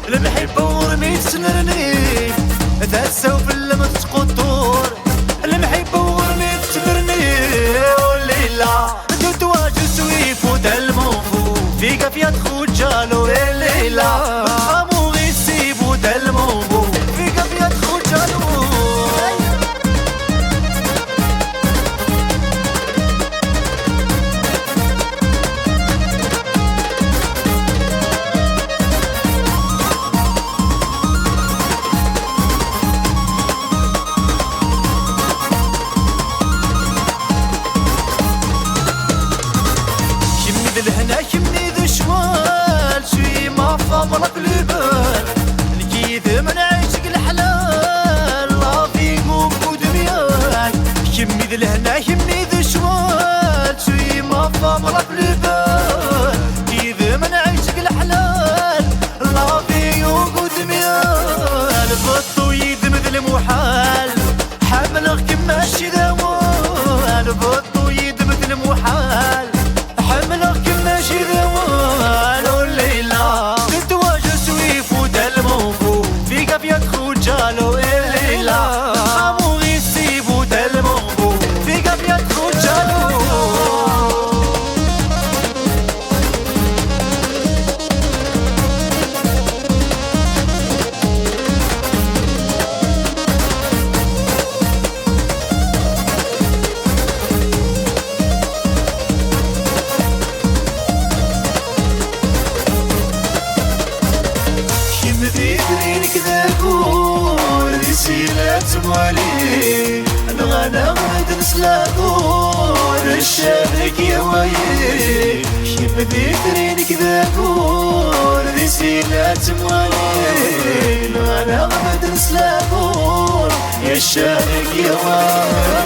المحبة ورميت سنرني تهساو في اللمس قطور. المحبة ورميت سنرني والليلة دوت واجو سويف ودلموفو في قافية خوجالو الليلة خامو غيسيب ودلموفو في قافية خوجالو. الهنا كمني ذو شوال شوي ما فامرك لبال الكيد من عيشك الحلال لا في قوم ودميال. كمني ذو الهنا كمني ذو شوال شوي ما فامرك لبال كيد من عيشك الحلال لا في قوم ودميال. بطو يد مثل محال حملك كماشي ذوال. بطو يد مثل محال حملك ماشي ذوال والليلة تتواجه سويف ودلموفو في قافية خوجالو الليلة خامو غيسيب ودلموفو في قافية خوجالو. ذكرينك ذاكور ذي سيلات موالي الغنم دنس لاكور الشابك يا ويلي. شم ذكرينك ذاكور ذي سيلات موالي الغنم دنس لاكور يا الشابك يا ويلي.